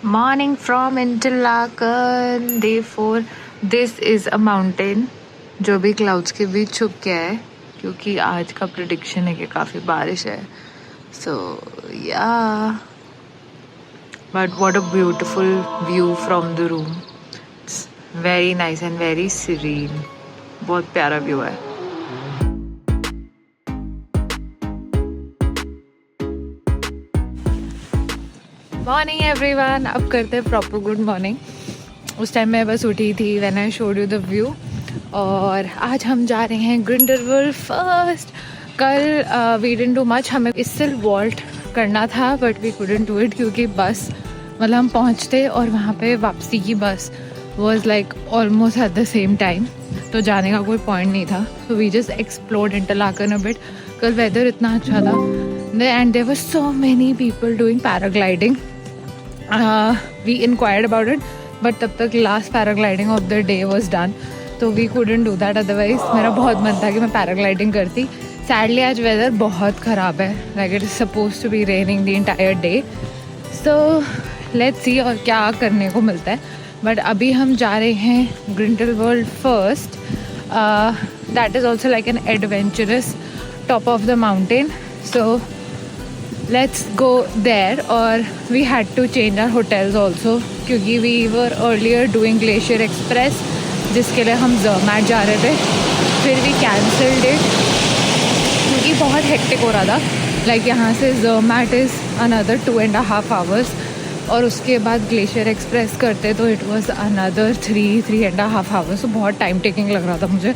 Morning from Interlaken, day 4. This is a mountain जो भी clouds के बीच छुप गया है क्योंकि आज का prediction है कि काफ़ी बारिश है. So yeah, but what a beautiful view from the room. It's very nice and very serene. बहुत प्यारा view है. Morning everyone. अब करते हैं प्रॉपर गुड मॉर्निंग. उस टाइम मैं बस उठी थी when I showed you the view. और आज हम जा रहे हैं ग्रिंडलवाल्ड फर्स्ट. कल वी डिडंट डू मच. हमें इससे वॉल्ट करना था but we couldn't do it क्योंकि बस मतलब हम पहुँचते और वहाँ पे वापसी की bus was like almost at the same time. तो जाने का कोई पॉइंट नहीं था. So we just explored Interlaken a bit. कल वेदर इतना अच्छा था and there were so many people doing paragliding. We inquired about it but तब तक last paragliding of the day was done तो we couldn't do that. otherwise मेरा बहुत मन था कि मैं पैराग्लाइडिंग करती. Sadly आज वेदर बहुत ख़राब है. like it is supposed to be raining the entire day. so let's see और क्या करने को मिलता है. but अभी हम जा रहे हैं Grindelwald first. that is also like an adventurous top of the mountain. so let's go there. और we had to change our hotels also क्योंकि we were earlier doing Glacier Express जिसके लिए हम Zermatt जा रहे थे. फिर we cancelled it क्योंकि बहुत hectic हो रहा था. like यहाँ से Zermatt is another 2.5 hours और उसके बाद Glacier Express करते तो it was another 3.5 hours. तो बहुत टाइम टेकिंग लग रहा था मुझे.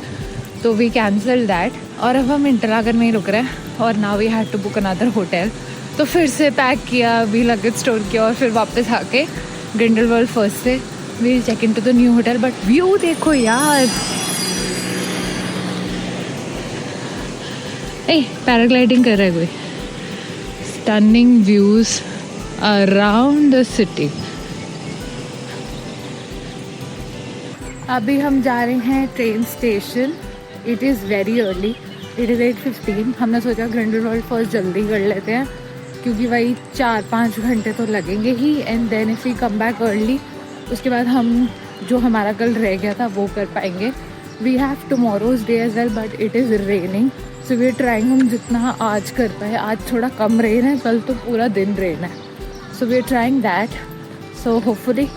तो we cancelled that और अब हम इंटरलाकन में ही रुक रहे हैं. और now we had to book another hotel. तो फिर से पैक किया, वी लगेज स्टोर किया और फिर वापस आके ग्रिंडलवाल्ड फर्स्ट से we check in to the new hotel. But view देखो यार. ए पैराग्लाइडिंग कर रहा है कोई. Stunning views around the city. अभी हम जा रहे हैं train station. It is very early. It is 8:15. हमने सोचा ग्रिंडलवाल्ड फर्स्ट जल्दी कर लेते हैं क्योंकि वही 4-5 घंटे तो लगेंगे ही. And then if we come back early उसके बाद हम जो हमारा कल रह गया था वो कर पाएंगे. We have tomorrow's day as well but it is raining. So we are trying हम जितना आज कर पाए. आज थोड़ा कम रेन है, कल तो पूरा दिन रेन है. So we are trying that. So hopefully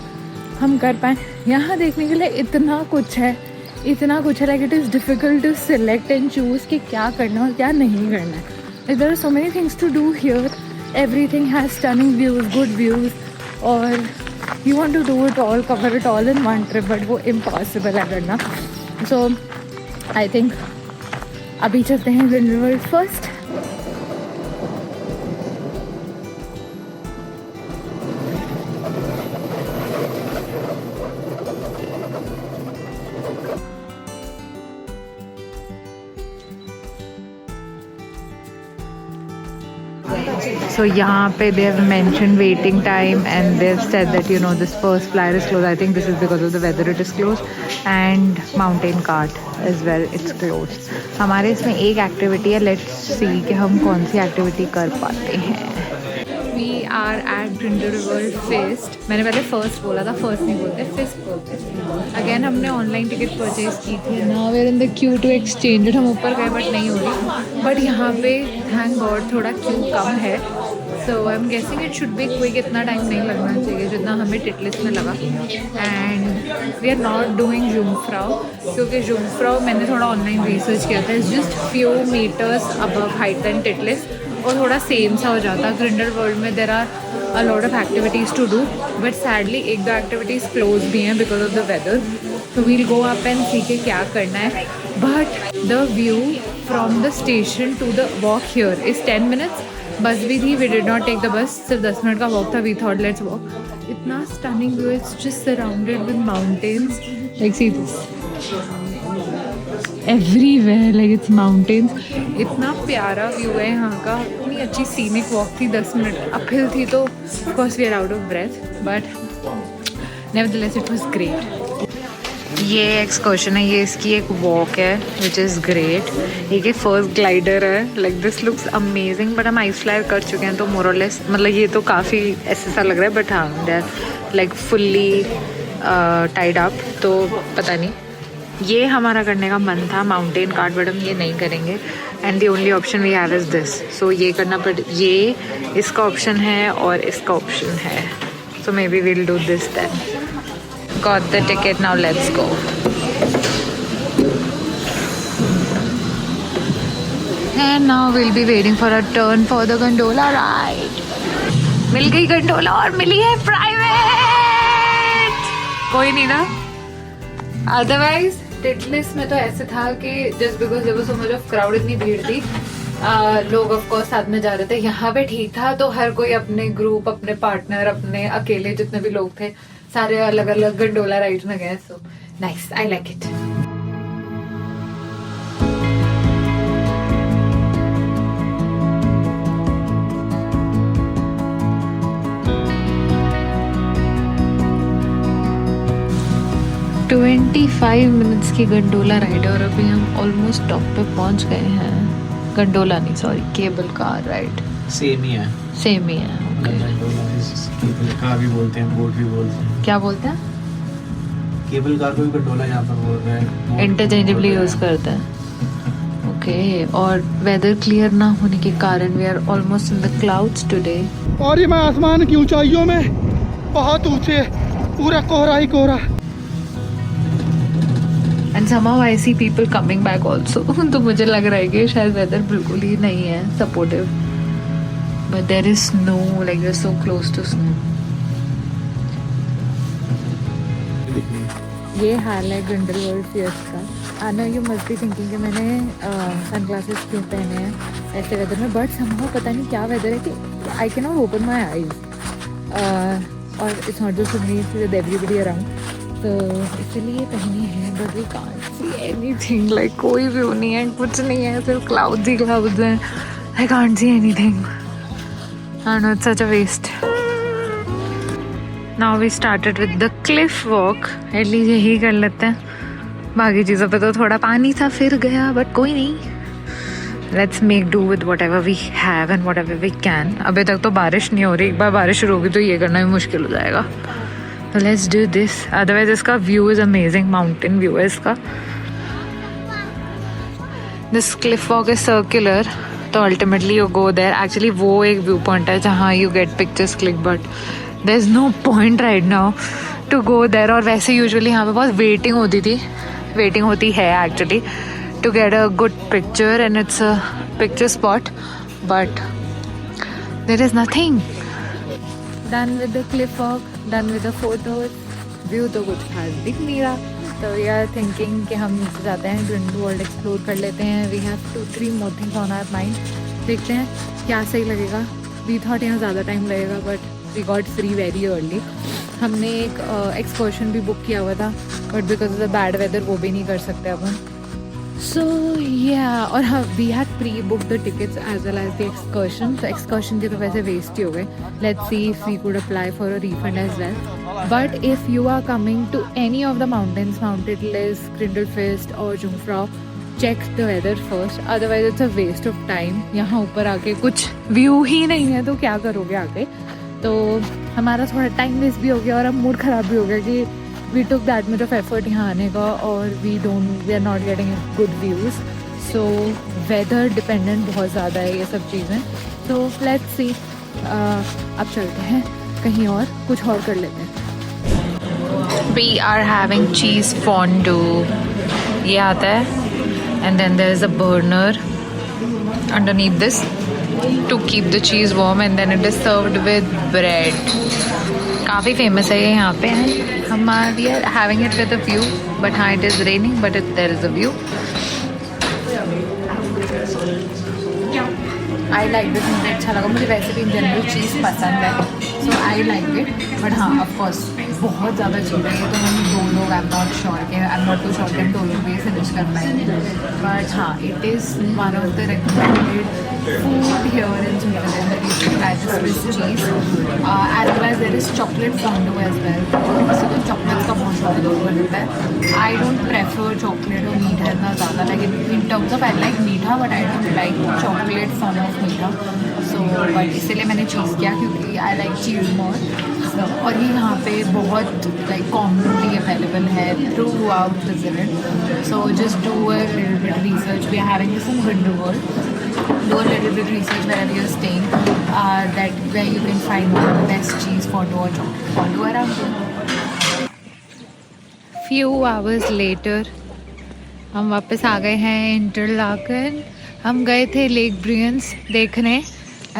हम कर पाएँ. यहाँ देखने के लिए इतना कुछ है. Like it is difficult to select and choose कि क्या करना है और क्या नहीं करना है. Like there are so many things to do here. Everything has stunning views, good views, और you want to do it all, cover it all in one trip, but वो impossible है करना. So I think अभी चलते हैं Grindelwald first. So यहाँ पे they have mentioned waiting time and they have said that this first flyer is closed. I think this is because of the weather it is closed. And mountain cart as well, it's closed. हमारे इसमें एक activity है. Let's see कि हम कौन सी activity कर पाते हैं. We are at Grindelwald fest. मैंने पहले फर्स्ट बोला था, फर्स्ट नहीं बोलते, फेस्ट बोलते. अगेन हमने ऑनलाइन टिकट परचेज की थी. Now we are in the queue to exchange it. हम ऊपर गए बट नहीं हो रही. बट यहाँ पे थैंक गॉड थोड़ा क्यू कम है. So I am guessing it should be quick. इतना टाइम नहीं लगना चाहिए जितना हमें टिटलिस में लगा. And we are not doing Jungfrau क्योंकि जुमफ्राउ मैंने थोड़ा ऑनलाइन रिसर्च किया था. It's just few meters above height than Titlis और थोड़ा सेम सा हो जाता. ग्रिंडलवाल्ड में there are a lot of activities to do but sadly 1-2 activities close भी हैं बिकॉज ऑफ द वेदर. तो we'll go up and see के क्या करना है. But the view from the station to the walk here is 10 minutes. Bus भी थी. We did not take the bus. सिर्फ 10 मिनट का वॉक था. We thought let's walk. इतना stunning view. It's just surrounded with mountains. Like see this everywhere. Like it's mountains. इतना प्यारा view है यहाँ का. इतनी अच्छी सीनिक वॉक थी. 10 मिनट अपहिल थी तो of course we are out of breath but nevertheless it was great. ये एक्सकर्शन है, ये इसकी एक वॉक है विच इज़ ग्रेट. ये फर्स्ट ग्लाइडर है. Like this looks amazing but हम आइस फ्लायर कर चुके हैं तो मोर और लेस मतलब ये तो काफ़ी ऐसा सा लग रहा है बट हाँ they are like fully tied up, तो पता नहीं। ये हमारा करने का मन था माउंटेन कार्ट, बट हम ये नहीं करेंगे and the only option we have is this. So ये करना ये इसका ऑप्शन है और इसका ऑप्शन है, so maybe will do this then. Got the ticket, now let's go. And now will be waiting for a turn for the gondola ride. मिल गई गंडोला और मिली है प्राइवेट। कोई नहीं ना, अदरवाइज टिटलिस में तो ऐसे था कि just because there was so much of crowd, इतनी भीड़ थी, लोग ऑफ कोर्स साथ में जा रहे थे। यहाँ पे ठीक था, तो हर कोई अपने ग्रुप, अपने पार्टनर, अपने अकेले जितने भी लोग थे सारे अलग अलग गंडोला राइड में गए। So nice, I like it. Twenty 25 minutes की गंडोला राइड और अभी हम ऑलमोस्ट टॉप पे पहुंच गए हैं। गंडोला नहीं, sorry, cable car ride. Same ही है, सेम ही है। केबल कार भी बोलते हैं, बोट भी बोलते हैं। क्या बोलते हैं? केबल कार को भी गंडोला यहाँ पर बोल रहे हैं, इंटरचेंजेबली यूज करते हैं। ओके, और वेदर क्लियर ना होने के कारण we are almost in the clouds today. और ये मैं आसमान की ऊंचाइयों में बहुत ऊंचे, पूरा कोहरा ही कोहरा। And somehow I see people coming back also। तो मुझे लग रहा है कि शायद वेदर बिल्कुल ही नहीं है supportive, but there is snow, like we are so close to snow. ये हाल है ग्रिंडलवाल्ड फियर्स का। I know you must be thinking कि मैंने सनग्लासेस क्यों पहने हैं ऐसे वेदर में, बट somehow पता नहीं क्या वेदर है कि I can not open my eyes, और it's not just me, with everybody around, तो इसलिए पहनी है। But we can't see anything, like कोई व्यू नहीं है, कुछ नहीं है, सिर्फ क्लाउड्स ही क्लाउड्स हैं। I can't see anything, I know it's such a waste. Now we started with the cliff walk, at least यही कर लेते हैं। बाकी चीज़ों पे तो थोड़ा पानी था फिर गया, बट कोई नहीं, let's make do with whatever we have and whatever we can. अभी तक तो बारिश नहीं हो रही, एक बार बारिश शुरू होगी तो ये करना भी मुश्किल हो जाएगा। So let's do this. Otherwise इसका view is amazing, mountain view है इसका। This cliff walk is circular, तो ultimately you go there. Actually वो एक view point है जहाँ you get pictures click, but there's no point right now to go there। और वैसे usually यहाँ पे बहुत waiting होती थी, waiting होती है actually to get a good picture and it's a picture spot, but there is nothing। Done with the cliff walk, done with the photos, view तो कुछ खास दिख नहीं रहा, तो वी आर थिंकिंग कि हम नीचे जाते हैं, ग्रिंडलवाल्ड एक्सप्लोर कर लेते हैं। We have 2-3 more things on our mind, देखते हैं क्या सही लगेगा। वी थॉट यहाँ ज़्यादा टाइम लगेगा, but we got free very early. हमने एक एक्सकर्शन भी बुक किया हुआ था, but because of the bad weather वो भी नहीं कर सकते अब हम। सो या, और हाँ, we had pre book the tickets as well as the excursion, तो एक्सकर्शन के तो वैसे वेस्ट ही हो गए। Let's see if we could apply for a refund as well. But if you are coming to any of the mountains, mount Titlis, Grindelwald और Jungfrau, check the weather first, otherwise it's a waste of time. यहाँ ऊपर आके कुछ view ही नहीं है तो क्या करोगे आके, तो हमारा थोड़ा टाइम वेस्ट भी हो गया और अब मूड ख़राब भी हो गया कि we took that much of effort यहाँ आने का और we are not getting good views. So weather dependent बहुत ज़्यादा है ये सब चीज़ें। तो लेट्स सी, अब चलते हैं कहीं और, कुछ और कर लेते हैं। We are having cheese fondue, ये आता है and then there is a burner underneath this to keep the cheese warm and then it is served with bread। काफ़ी फेमस है ये यहाँ पे। हम we are having it with a view, but हाँ it is raining but there is a view। I like this, मुझे अच्छा लगा। मुझे वैसे भी इन जनरल चीज़ पसंद है, so I like it. But हाँ ऑफकोर्स बहुत ज़्यादा चीज़ है ये, तो हम 2 लोग आई एम नॉट श्योर के, I am not too sure के हम 2 लोग भी फिनिश कर पाएंगे। बट हाँ, it is one of the recommended food here in Switzerland that you should try the Swiss cheese, as well as there is chocolate fondue as well। किसी को chocolate का बहुत ज़्यादा लोग बनता है। आई डोंट प्रेफर चॉकलेट और मीठा इतना ज़्यादा, like in terms of I like मीठा but I don't like chocolate form of मीठा। सो बट इसीलिए मैंने चीज़ किया क्योंकि आई लाइक चीज़ मोर। और ये यहाँ पे बहुत लाइक कॉमनली अवेलेबल है throughout New Zealand. So just do a little bit research. We are having this in Grindelwald. Do a little bit research wherever you're staying, that where you can find the best cheese fondue or chocolate fondue around. Few hours later, हम वापस आ गए हैं Interlaken. हम गए थे lake ब्रियंस देखने,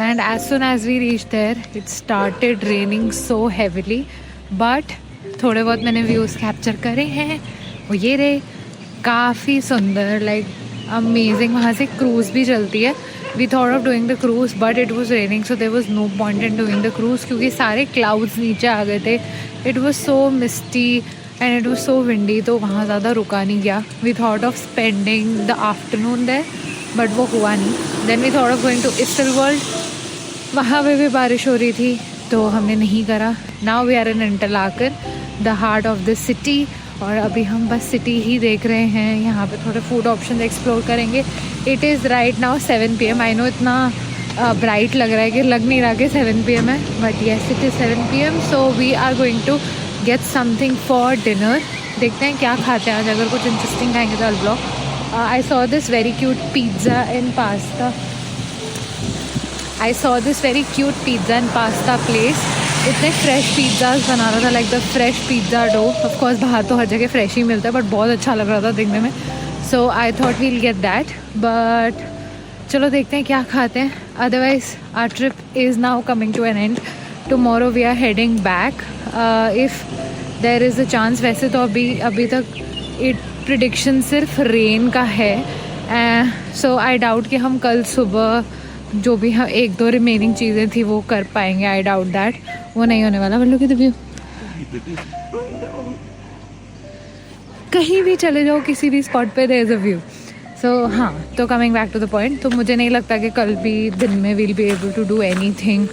and as soon as we reached there, it started raining so heavily. But थोड़े बहुत मैंने व्यूज़ कैप्चर करे हैं. वो ये रहे, काफ़ी सुंदर, लाइक अमेजिंग. वहाँ से क्रूज़ भी चलती है. We thought of doing the cruise but it was raining, so there was no point in doing the cruise क्योंकि सारे क्लाउड्स नीचे आ गए थे. It was so misty and it was so windy, तो वहाँ ज़्यादा रुका नहीं गया. We thought of spending the afternoon there but वो हुआ नहीं. Then we thought of going to Easter World. वहाँ पे भी बारिश हो रही थी तो हमने नहीं करा. Now we are in Interlaken, the heart of the city. और अभी हम बस सिटी ही देख रहे हैं. यहाँ पे थोड़े फूड ऑप्शन एक्सप्लोर करेंगे. It is right now 7 PM. I know इतना ब्राइट लग रहा है कि लग नहीं रहा कि 7 PM है, but yes it is 7 PM. So we are going to get something for dinner. देखते हैं क्या खाते हैं आज. अगर कुछ इंटरेस्टिंग खाएंगे तो vlog. I saw this very cute pizza and pasta. I saw this very cute pizza and pasta place. इतने फ्रेश पिज़्ज़ाज बना रहा था, like the fresh pizza dough. Of course बाहर तो हर जगह फ्रेश ही मिलता है, बट बहुत अच्छा लग रहा था देखने में. So I thought we'll get that. But चलो देखते हैं क्या खाते हैं. Otherwise our trip is now coming to an end. Tomorrow we are heading back if there is a chance. वैसे तो अभी तक इट प्रिडिक्शन सिर्फ रेन का है. सो आई डाउट कि हम कल सुबह जो भी हम 1-2 रिमेनिंग चीज़ें थी वो कर पाएंगे. I doubt that. वो नहीं होने वाला. लोग व्यू कहीं भी चले जाओ, किसी भी स्पॉट पे there is a view. So हाँ, तो coming back to the point, तो मुझे नहीं लगता कि कल भी दिन में will be able to do anything.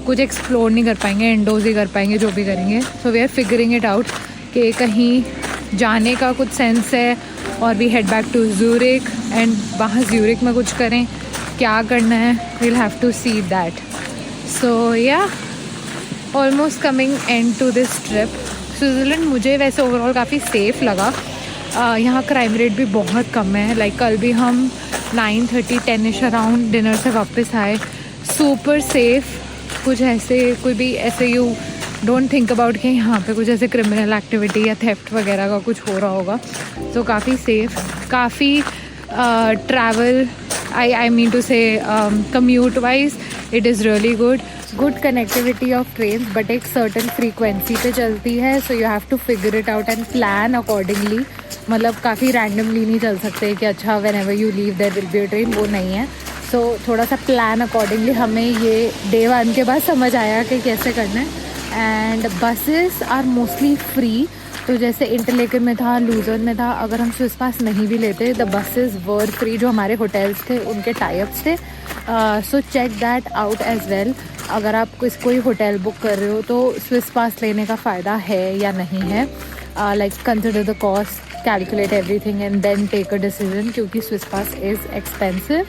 कुछ एक्सप्लोर नहीं कर पाएंगे, इंडोर्स ही कर पाएंगे जो भी करेंगे. So we are figuring it out कि कहीं जाने का कुछ सेंस है और we head back to Zurich and वहाँ ज़्यूरिक में कुछ करें. क्या करना है, we'll have to see that. So yeah, almost coming end to this trip. Switzerland मुझे वैसे ओवरऑल काफ़ी सेफ़ लगा. यहाँ क्राइम रेट भी बहुत कम है. लाइक कल भी हम 9:30-10 अराउंड डिनर से वापस आए. Super safe. कुछ ऐसे कोई भी ऐसे यू डोंट थिंक अबाउट कि यहाँ पे कुछ ऐसे क्रिमिनल एक्टिविटी या थेफ्ट वगैरह का कुछ हो रहा होगा. तो काफ़ी सेफ़. काफ़ी travel, I mean to say commute wise it is really good connectivity of trains, but एक certain frequency पे चलती है. So you have to figure it out and plan accordingly. मतलब काफ़ी randomly नहीं चल सकते कि अच्छा whenever you leave there will be a train. वो नहीं है. So थोड़ा सा plan accordingly. हमें ये day 1 के बाद समझ आया कि कैसे करना है. And buses are mostly free. तो जैसे इंटरलेकन में था, लूजर्न में था, अगर हम स्विस पास नहीं भी लेते द बसेस वर फ्री. जो हमारे होटल्स थे उनके टाइप्स थे. So check that out as well. अगर आप कोई होटल बुक कर रहे हो तो स्विस पास लेने का फ़ायदा है या नहीं है. Like consider the cost, calculate everything and then take a decision, क्योंकि Swiss pass is expensive.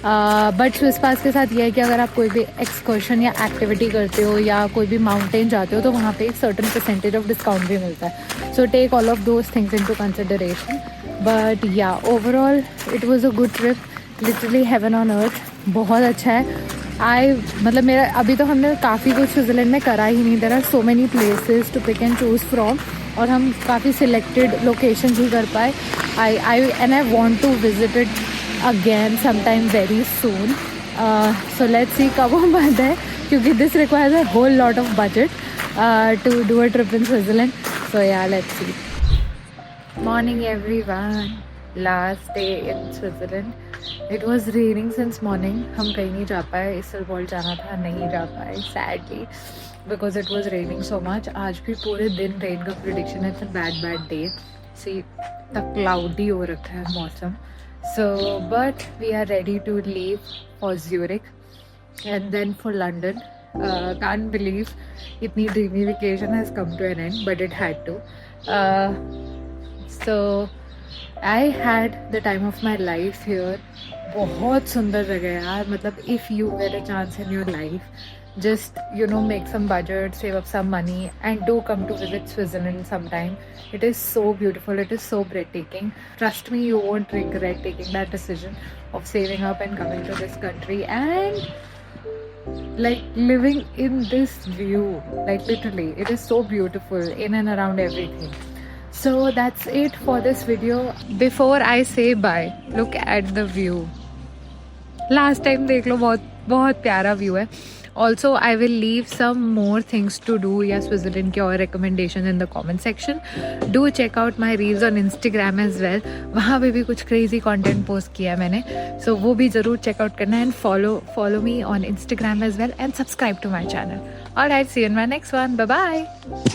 But Swiss pass के साथ ये है कि अगर आप कोई भी एक्सकर्शन या एक्टिविटी करते हो या कोई भी माउंटेन जाते हो तो वहाँ पे एक सर्टन परसेंटेज ऑफ डिस्काउंट भी मिलता है. So take all of those things into consideration. But yeah overall it was a good trip. Literally heaven on earth. बहुत अच्छा है. मतलब मेरा अभी तो हमने काफ़ी कुछ स्विट्ज़रलैंड में करा ही नहीं. There are so many places to pick and choose from, और हम काफ़ी सिलेक्टेड लोकेशन ही कर पाए. I want to visit it again sometime very soon. So let's see कब वो बंद है, क्योंकि this requires a whole lot of budget to do a trip in Switzerland. So yeah, let's see. Morning everyone. Last day in Switzerland. It was raining since morning. हम कहीं नहीं जा पाए. इस्टरवर्ल्ड जाना था, नहीं जा पाए sadly because it was raining so much. आज भी पूरे दिन रेन का prediction है. It's a bad day. See, तक cloudy हो रखा है मौसम. So, but we are ready to leave for Zurich and then for London. Can't believe itni dreamy vacation has come to an end, but it had to. So, I had the time of my life here. बहुत सुंदर जगह है यार. मतलब if you get a chance in your life just make some budget, save up some money, and do come to visit Switzerland sometime. It is so beautiful, it is so breathtaking. Trust me, you won't regret taking that decision of saving up and coming to this country and like living in this view. Like literally, it is so beautiful in and around everything. So that's it for this video. Before I say bye, look at the view. Last time देख लो, बहुत प्यारा view है. Also, I will leave some more things to do या Switzerland के और recommendations in the comment section. Do check out my reels on Instagram as well. वहाँ पे भी कुछ crazy content post किया है मैंने. So वो भी ज़रूर check out करना and follow me on Instagram as well and subscribe to my channel. Alright, see you in my next one. Bye bye.